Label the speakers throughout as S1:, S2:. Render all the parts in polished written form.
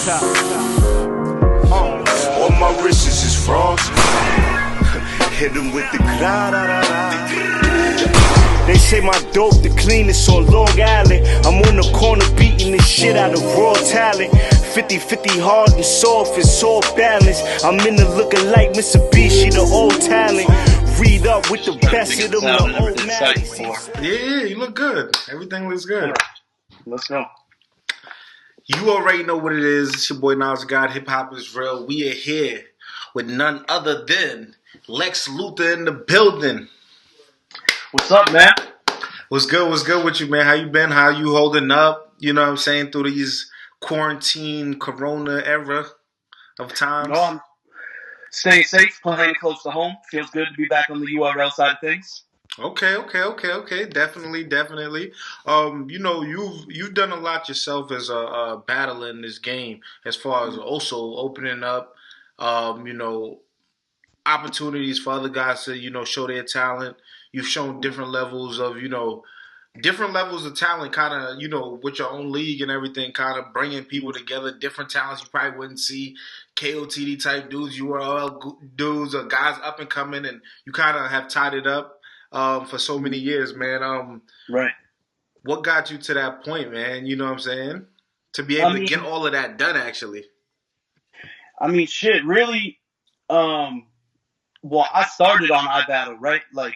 S1: All my wrists is frogs. Hit them with the They say my dope the cleanest on Long Island. I'm on the corner beating the shit out of raw talent. 50-50 hard and soft, it's all balance. I'm in the looking like Mitsubishi, the old talent. Read up with the best of them, the old man.
S2: Yeah, you look good. Everything looks good.
S3: Let's go.
S2: You already know what it is. It's your boy Nas God, Hip Hop is Real. We are here with none other than Lexx Luthor in the building.
S3: What's up, man?
S2: What's good? What's good with you, man? How you been? How you holding up? You know what I'm saying? Through these quarantine, corona era of times.
S3: No, I'm staying safe, playing close to home. Feels good to be back on the URL side of things.
S2: Okay. Definitely. You know, you've done a lot yourself as a battler in this game, as far as also opening up, you know, opportunities for other guys to, you know, show their talent. You've shown different levels of talent, kind of, you know, with your own league and everything, kind of bringing people together, different talents you probably wouldn't see, KOTD type dudes, URL dudes, or guys up and coming, and you kind of have tied it up for so many years, man.
S3: Right.
S2: What got you to that point, man? You know what I'm saying? To be able to get all of that done, actually.
S3: I mean, shit, really, well, I started on iBattle, right? Like,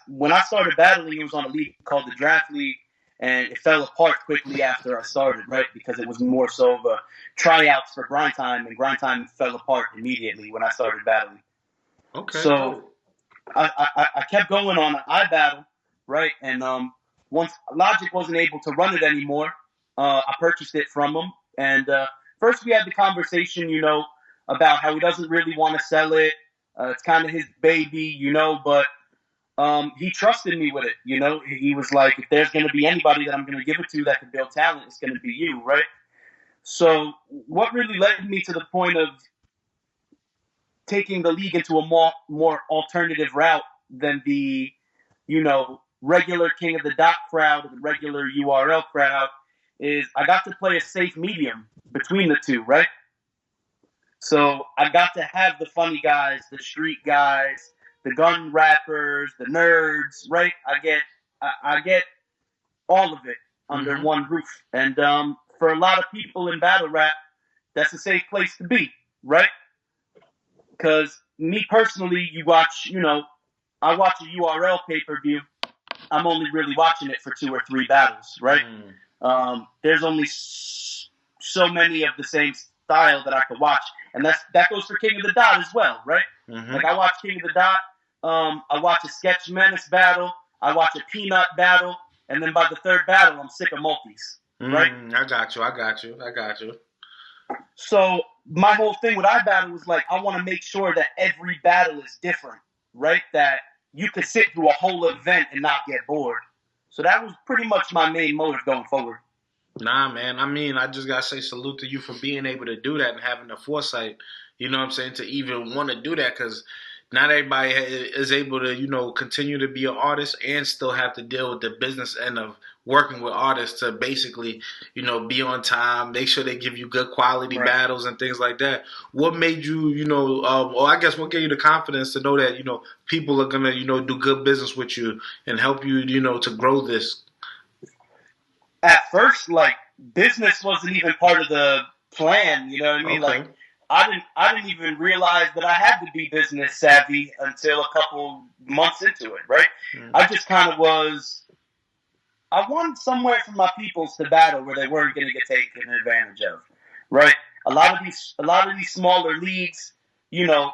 S3: when I started battling, it was on a league called the Draft League, and it fell apart quickly after I started, right? Because it was more so of a tryouts for Grind Time, and Grind Time fell apart immediately when I started battling.
S2: Okay.
S3: So I kept going on iBattle, right? And once Logic wasn't able to run it anymore, I purchased it from him. And first we had the conversation, you know, about how he doesn't really want to sell it. It's kind of his baby, you know, but he trusted me with it, you know. He was like, if there's going to be anybody that I'm going to give it to that can build talent, it's going to be you, right? So what really led me to the point of taking the league into a more alternative route than the, you know, regular King of the Dot crowd or the regular URL crowd is I got to play a safe medium between the two, right? So I got to have the funny guys, the street guys, the gun rappers, the nerds, right? I get all of it under one roof. And for a lot of people in battle rap, that's a safe place to be, right? Because me personally, I watch a URL pay-per-view. I'm only really watching it for 2 or 3 battles, right? There's only so many of the same style that I could watch. And that goes for King of the Dot as well, right? Like, I watch King of the Dot, I watch a Sketch Menace battle, I watch a Peanut battle, and then by the 3rd battle, I'm sick of multis, right?
S2: I got you.
S3: So my whole thing with iBattle was like, I want to make sure that every battle is different, right? That you could sit through a whole event and not get bored. So that was pretty much my main motive going forward.
S2: Nah, man. I mean, I just got to say salute to you for being able to do that and having the foresight, you know what I'm saying, to even want to do that, because not everybody is able to, you know, continue to be an artist and still have to deal with the business end of working with artists to basically, you know, be on time, make sure they give you good quality battles and things like that. What made you, you know, or I guess what gave you the confidence to know that, you know, people are going to, you know, do good business with you and help you, you know, to grow this?
S3: At first, like, business wasn't even part of the plan, you know what I mean?
S2: Okay.
S3: Like, I didn't even realize that I had to be business savvy until a couple months into it, right? I just kind of I wanted somewhere for my peoples to battle where they weren't going to get taken advantage of, right? A lot of these smaller leagues, you know,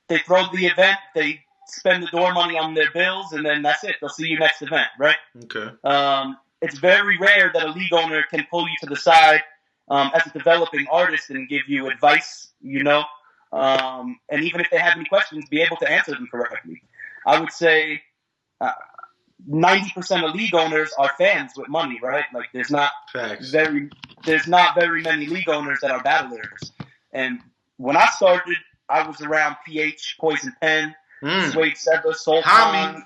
S3: they throw the event, they spend the door money on their bills, and then that's it. They'll see you next event, right?
S2: Okay.
S3: It's very rare that a league owner can pull you to the side as a developing artist and give you advice, you know, and even if they have any questions, be able to answer them correctly. I would say 90% of league owners are fans with money, right? Like, there's not very many league owners that are battlers. And when I started, I was around PH, Poison Pen, Suede Seba, Sultan,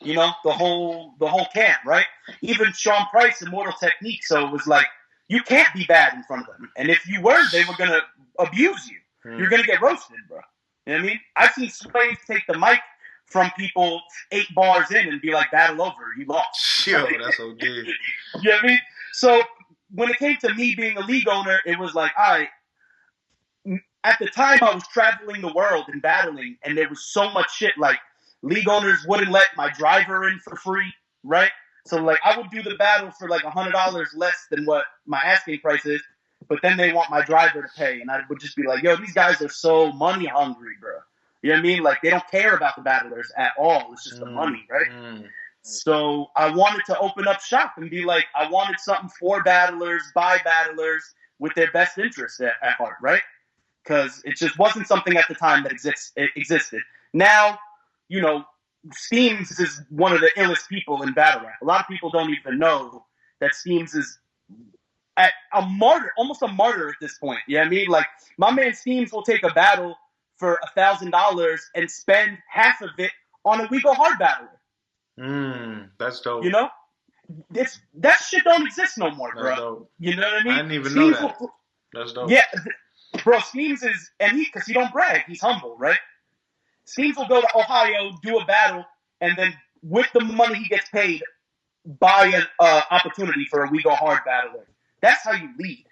S3: you know, the whole camp, right? Even Sean Price, Immortal Technique. So it was like you can't be bad in front of them. And if you were, they were going to abuse you. You're going to get roasted, bro. You know what I mean? I've seen Sways take the mic from people 8 bars in and be like, battle over, you lost.
S2: Yo, that's OG.
S3: You know what I mean? So when it came to me being a league owner, it was like, all right, at the time I was traveling the world and battling, and there was so much shit, like league owners wouldn't let my driver in for free, right? So like I would do the battle for like $100 less than what my asking price is, but then they want my driver to pay, and I would just be like, yo, these guys are so money hungry, bro. You know what I mean? Like, they don't care about the battlers at all. It's just the money, right? So I wanted to open up shop and be like, I wanted something for battlers, by battlers, with their best interest at heart, right? Because it just wasn't something at the time that existed. Now, you know, Steams is one of the illest people in battle rap. A lot of people don't even know that Steams is a martyr, almost a martyr at this point. You know what I mean? Like, my man Steams will take a battle for $1,000 and spend half of it on a We Go Hard battler.
S2: That's dope.
S3: You know? That shit don't exist no more, bro.
S2: Dope.
S3: You know what I mean?
S2: I didn't even know that. That's dope.
S3: Yeah, bro, Steams is, and because he don't brag, he's humble, right? Steams will go to Ohio, do a battle, and then with the money he gets paid, buy an opportunity for a We Go Hard battler. That's how you lead,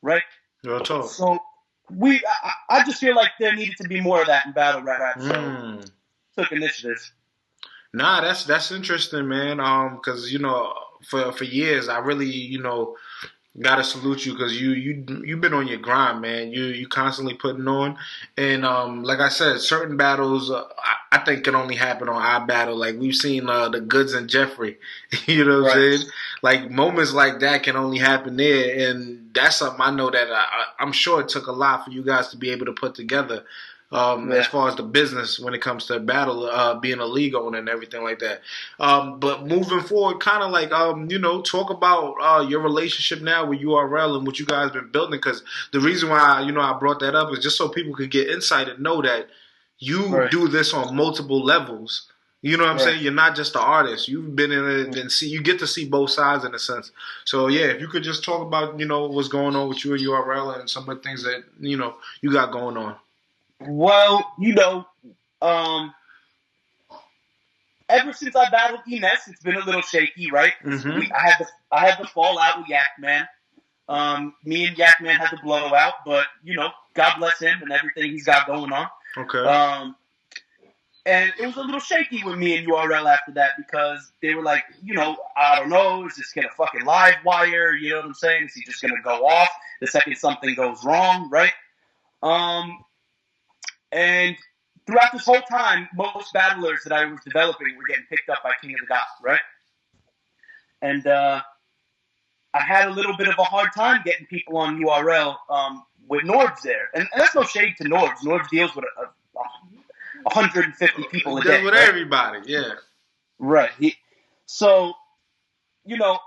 S3: right?
S2: Real talk.
S3: So I just feel like there needed to be more of that in battle rap. So took initiative.
S2: Nah, that's interesting, man. Because you know, for years I really, you know, gotta salute you because you've been on your grind, man. You constantly putting on, and like I said, certain battles I think can only happen on our battle. Like we've seen the Goods and Jeffrey, you know what I'm saying? Like moments like that can only happen there, and that's something I know that I'm sure it took a lot for you guys to be able to put together. As far as the business when it comes to battle, being a league owner and everything like that. But moving forward, kind of like, you know, talk about your relationship now with URL and what you guys been building. Because the reason why, you know, I brought that up is just so people could get insight and know that you do this on multiple levels. You know what I'm saying? You're not just an artist. You've been in it and you get to see both sides in a sense. So, yeah, if you could just talk about, you know, what's going on with you and URL and some of the things that, you know, you got going on.
S3: Well, you know, ever since I battled Ines, it's been a little shaky, right? I had the fallout with Yak Man. Me and Yak Man had the blowout, but you know, God bless him and everything he's got going on.
S2: Okay.
S3: And it was a little shaky with me and URL after that because they were like, you know, I don't know, is this gonna fucking live wire? You know what I'm saying? Is he just gonna go off the second something goes wrong, right? And throughout this whole time, most battlers that I was developing were getting picked up by King of the Dot, right? And I had a little bit of a hard time getting people on URL with Norbs there. And that's no shade to Norbs. Norbs deals with 150 people a day.
S2: Deals with everybody, yeah.
S3: Right. So, you know,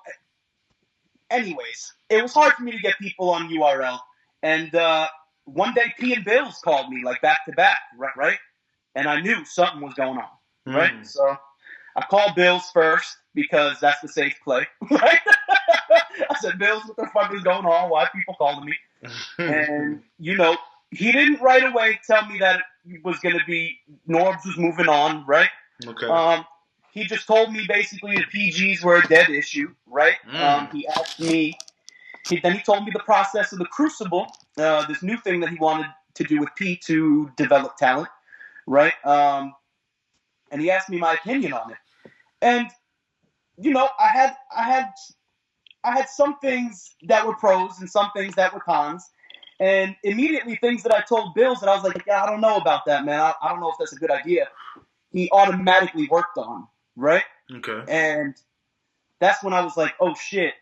S3: anyways, it was hard for me to get people on URL. And one day, P and Bills called me, like, back-to-back, right? And I knew something was going on, right? So I called Bills first because that's the safe play, right? I said, Bills, what the fuck is going on? Why are people calling me? And, you know, he didn't right away tell me that it was going to be Norbs was moving on, right?
S2: Okay.
S3: He just told me basically the PGs were a dead issue, right? He asked me... Then he told me the process of the Crucible, this new thing that he wanted to do with P to develop talent, right? And he asked me my opinion on it. And, you know, I had some things that were pros and some things that were cons. And immediately things that I told Bills that I was like, yeah, I don't know about that, man. I don't know if that's a good idea. He automatically worked on, right?
S2: Okay.
S3: And that's when I was like, oh, shit.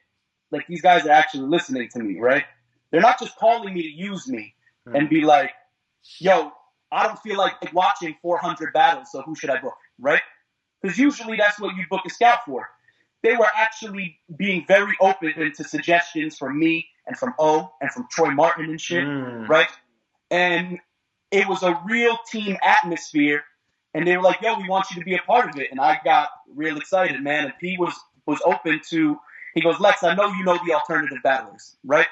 S3: Like, these guys are actually listening to me, right? They're not just calling me to use me and be like, yo, I don't feel like watching 400 battles, so who should I book, right? Because usually that's what you book a scout for. They were actually being very open to suggestions from me and from O and from Troy Martin and shit, right? And it was a real team atmosphere, and they were like, yo, we want you to be a part of it. And I got real excited, man. And P was open to He goes, Lex, I know you know the alternative battlers, right?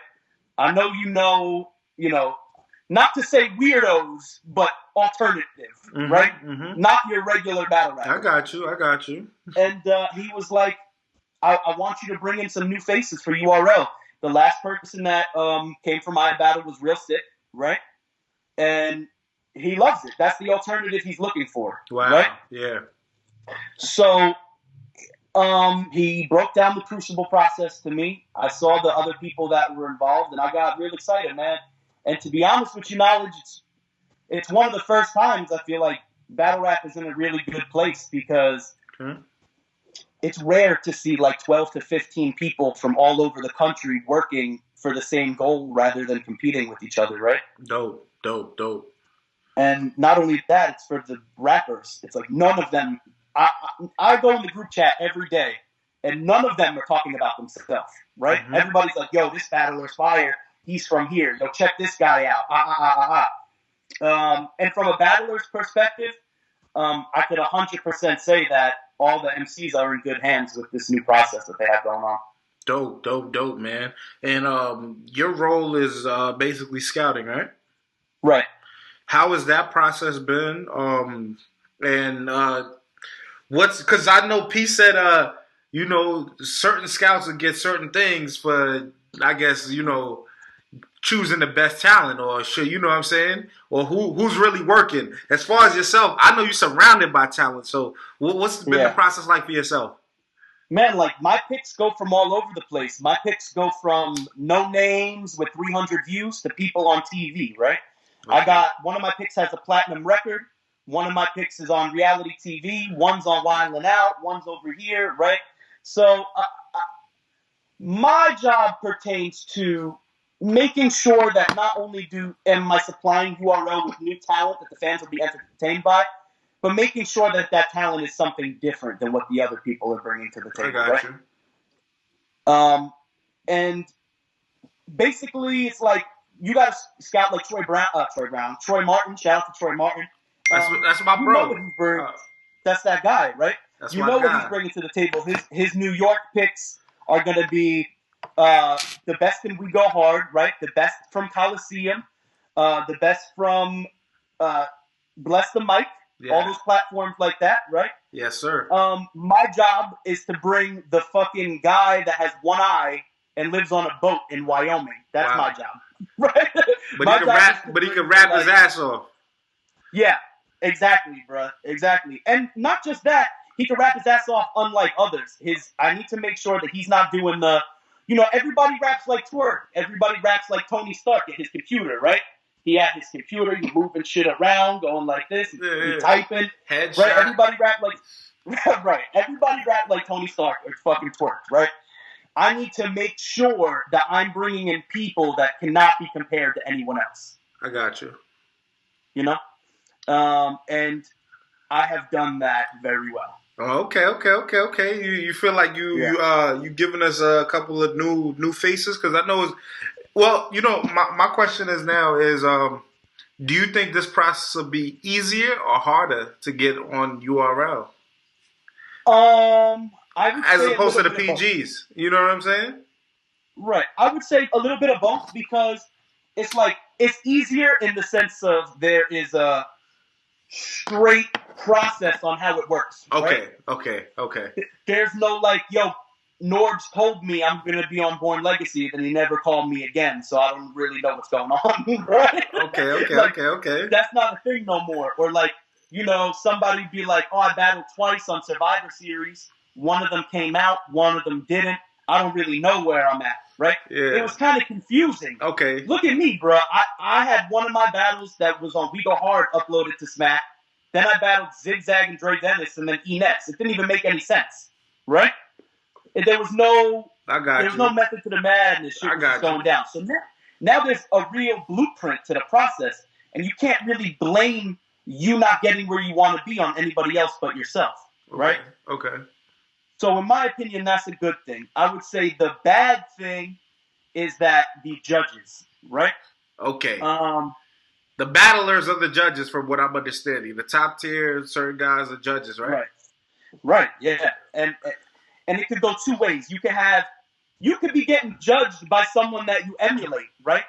S3: I know you know, not to say weirdos, but alternative, right?
S2: Mm-hmm.
S3: Not your regular battle rapper.
S2: I got you.
S3: And he was like, I want you to bring in some new faces for URL. The last person that came from my battle was Real Sick, right? And he loves it. That's the alternative he's looking for,
S2: wow.
S3: right?
S2: Yeah.
S3: So he broke down the Crucible process to me. I saw the other people that were involved, and I got real excited, man. And to be honest with you, Knowledge, it's one of the first times I feel like battle rap is in a really good place because it's rare to see like 12 to 15 people from all over the country working for the same goal rather than competing with each other, right?
S2: Dope.
S3: And not only that, it's for the rappers. It's like none of them. I go in the group chat every day, and none of them are talking about themselves, right? Mm-hmm. Everybody's like, yo, this battler's fire. He's from here. Yo, check this guy out. And from a battler's perspective, I could 100% say that all the MCs are in good hands with this new process that they have going on.
S2: Dope, man. And your role is basically scouting, right?
S3: Right.
S2: How has that process been? Because I know P said, certain scouts would get certain things for, I guess, choosing the best talent or you know what I'm saying? Or who's really working. As far as yourself, I know you're surrounded by talent. So what's been the process like for yourself?
S3: Man, like my picks go from all over the place. My picks go from no names with 300 views to people on TV, right? Okay. I got one of my picks has a platinum record. One of my picks is on reality TV. One's on Wildin' Out. One's over here, right? So my job pertains to making sure that not only am I supplying URL with new talent that the fans will be entertained by, but making sure that that talent is something different than what the other people are bringing to the table.
S2: I got
S3: right?
S2: you.
S3: And basically, it's like you got to scout like Troy Martin. Shout out to Troy Martin.
S2: That's my bro.
S3: That's that guy, right?
S2: That's
S3: you
S2: my
S3: know
S2: guy.
S3: what he's bringing to the table. His New York picks are going to be the best in We Go Hard, right? The best from Coliseum, the best from Bless the Mic, all those platforms like that, right?
S2: Yes, sir.
S3: My job is to bring the fucking guy that has one eye and lives on a boat in Wyoming. That's my job, right?
S2: But he can rap his ass off.
S3: Yeah, exactly, bro. Exactly. And not just that, he can rap his ass off unlike others. I need to make sure that he's not doing the, everybody raps like Twerk. Everybody raps like Tony Stark at his computer, right? He had his computer, he moving shit around, going like this, he typing.
S2: Headshot.
S3: Right? Everybody rap right. Everybody rap like Tony Stark or fucking Twerk, right? I need to make sure that I'm bringing in people that cannot be compared to anyone else.
S2: I got you.
S3: And I have done that very well.
S2: Oh, okay. You feel like you giving us a couple of new faces? Because I know my question is now is do you think this process will be easier or harder to get on URL?
S3: I would
S2: as
S3: say
S2: opposed to the PGs. You know what I'm saying?
S3: Right. I would say a little bit of both because it's like it's easier in the sense of there is a straight process on how it works.
S2: Okay,
S3: right?
S2: Okay.
S3: There's no like, yo, Norbs told me I'm going to be on Born Legacy, and he never called me again, so I don't really know what's going on, right?
S2: Okay.
S3: That's not a thing no more. Or like, somebody be like, oh, I battled twice on Survivor Series. One of them came out, one of them didn't. I don't really know where I'm at, right?
S2: Yeah.
S3: It was kind of confusing.
S2: Okay.
S3: Look at me, bro. I had one of my battles that was on We Go Hard uploaded to Smack. Then I battled Zigzag and Dre Dennis and then E-Nex. It didn't even make any sense, right? There was no method to the madness. Shit was just going down. So now there's a real blueprint to the process, and you can't really blame you not getting where you want to be on anybody else but yourself, right?
S2: Okay.
S3: So in my opinion, that's a good thing. I would say the bad thing is that the judges, right?
S2: Okay. The battlers are the judges, from what I'm understanding. The top tier, certain guys are judges, right?
S3: Right. Yeah. And it could go two ways. You can have you could be getting judged by someone that you emulate, right?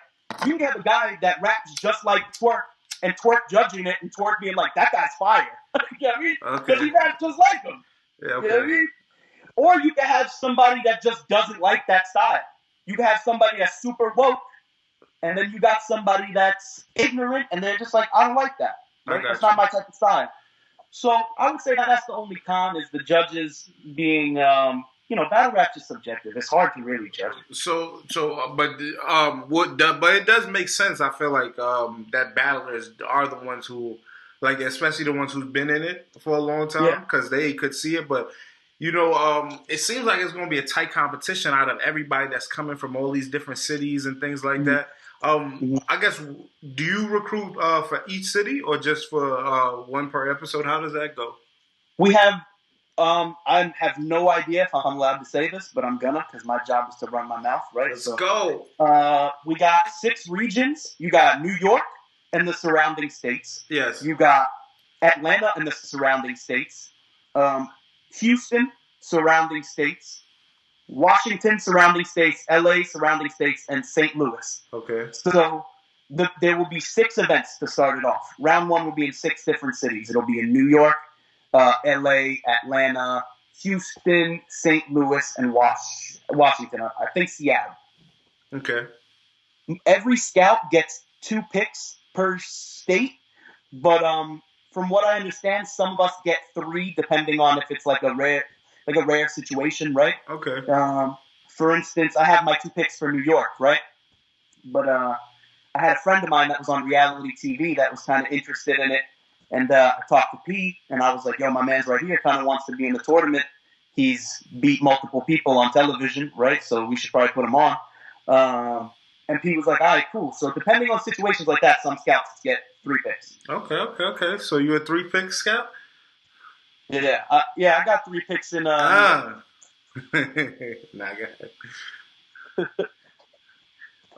S3: You can have a guy that raps just like Twerk, and Twerk judging it, and Twerk being like, that guy's fire. You know what I mean? Because he raps just like him.
S2: Yeah, okay.
S3: You know what I mean? Or you can have somebody that just doesn't like that style. You can have somebody that's super woke, and then you got somebody that's ignorant, and they're just like, I don't like that. Right? That's not my type of style. So I would say that that's the only con, is the judges being, battle rap's just subjective. It's hard to really judge.
S2: But it does make sense. I feel like that battlers are the ones who, like, especially the ones who've been in it for a long time, because they could see it. But it seems like it's going to be a tight competition out of everybody that's coming from all these different cities and things like that. I guess, do you recruit for each city or just for one per episode? How does that go?
S3: We have, I have no idea if I'm allowed to say this, but I'm gonna, because my job is to run my mouth, right?
S2: Let's go.
S3: We got 6 regions. You got New York and the surrounding states.
S2: Yes.
S3: You got Atlanta and the surrounding states. Houston, surrounding states. Washington, surrounding states. LA, surrounding states. And St. Louis.
S2: Okay.
S3: So there will be 6 events to start it off. Round 1 will be in 6 different cities. It'll be in New York, LA, Atlanta, Houston, St. Louis, and Washington. I think Seattle.
S2: Okay.
S3: Every scout gets 2 picks per state, but from what I understand, some of us get 3, depending on if it's like a rare situation, right?
S2: Okay.
S3: For instance, I have my 2 picks for New York, right? But I had a friend of mine that was on reality TV that was kind of interested in it, and I talked to P, and I was like, yo, my man's right here, kind of wants to be in the tournament. He's beat multiple people on television, right? So we should probably put him on. And P was like, all right, cool. So depending on situations like that, some scouts get 3 picks.
S2: Okay. So you're a 3-pick scout?
S3: Yeah. I got 3 picks in.
S2: Nah, I got it.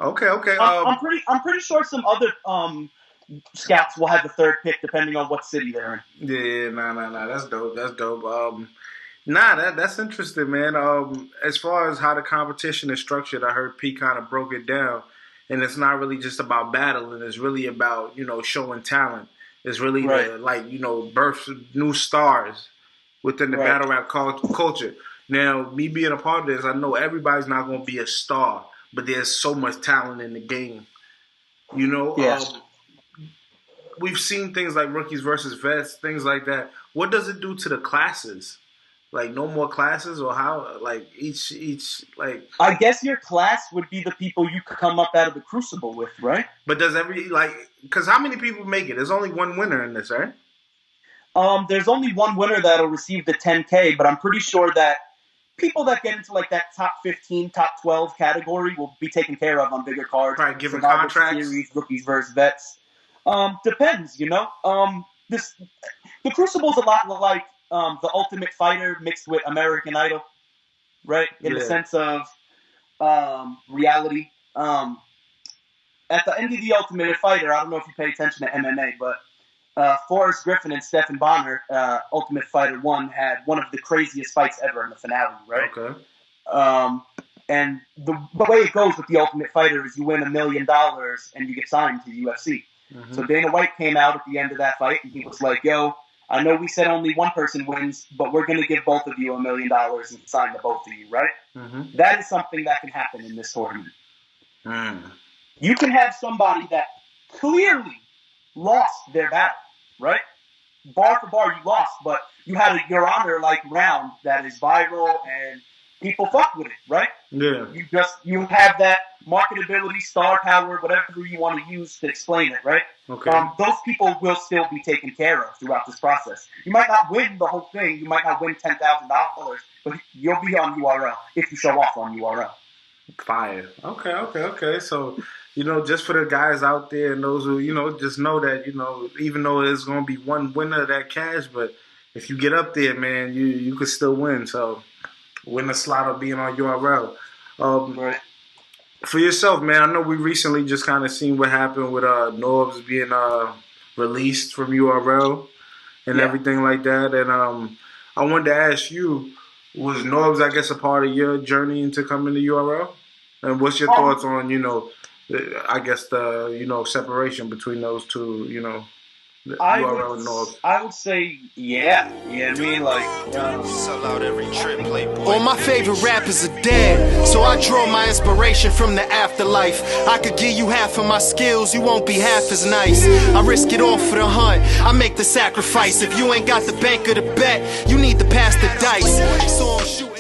S2: Okay.
S3: I'm pretty sure some other scouts will have the 3rd pick depending on what city they're in.
S2: Yeah, nah. That's dope. That's interesting, man. As far as how the competition is structured, I heard P kind of broke it down, and it's not really just about battling. It's really about showing talent. It's really birth new stars within the battle rap culture. Now, me being a part of this, I know everybody's not going to be a star, but there's so much talent in the game.
S3: Yes.
S2: We've seen things like rookies versus vets, things like that. What does it do to the classes? Like, no more classes, or how? Like, each like.
S3: I guess your class would be the people you could come up out of the Crucible with, right?
S2: But does because how many people make it? There's only one winner in this, right?
S3: There's only one winner that'll receive the 10K, but I'm pretty sure that people that get into like that top 15, top 12 category will be taken care of on bigger cards.
S2: Right, given contracts.
S3: Series, rookies versus vets. Depends, The Crucible's a lot like the Ultimate Fighter mixed with American Idol, right? In the sense of reality. At the end of the Ultimate Fighter, I don't know if you pay attention to MMA, but Forrest Griffin and Stephen Bonner, Ultimate Fighter 1, had one of the craziest fights ever in the finale, right?
S2: Okay.
S3: And the way it goes with the Ultimate Fighter is you win $1 million and you get signed to the UFC. Mm-hmm. So Dana White came out at the end of that fight and he was like, yo, I know we said only one person wins, but we're going to give both of you $1 million and sign to both of you, right?
S2: Mm-hmm.
S3: That is something that can happen in this tournament.
S2: Mm.
S3: You can have somebody that clearly lost their battle, right? Bar for bar, you lost, but you had a Your Honor like round that is viral and people fuck with it, right?
S2: Yeah.
S3: You have that marketability, star power, whatever you want to use to explain it, right?
S2: Okay.
S3: Those people will still be taken care of throughout this process. You might not win the whole thing. You might not win $10,000, but you'll be on URL if you show off on URL.
S2: Fire. Okay. So, just for the guys out there and those who, just know that, even though there's going to be one winner of that cash, but if you get up there, man, you could still win. So, win a slot of being on URL.
S3: Right.
S2: For yourself, man, I know we recently just kind of seen what happened with Norbs being released from URL and everything like that. And I wanted to ask you, was Norbs, I guess, a part of your journey into coming to URL? And what's your thoughts on, I guess the, separation between those two, URL and Norbs?
S3: I would say, yeah. I mean, like,
S4: sell out every trip, Playboy.
S5: All my favorite rappers are dead, so I draw my inspiration from the afterlife. I could give you half of my skills, you won't be half as nice. I risk it all for the hunt, I make the sacrifice. If you ain't got the bank or the bet, you need to pass the dice. So I'm shooting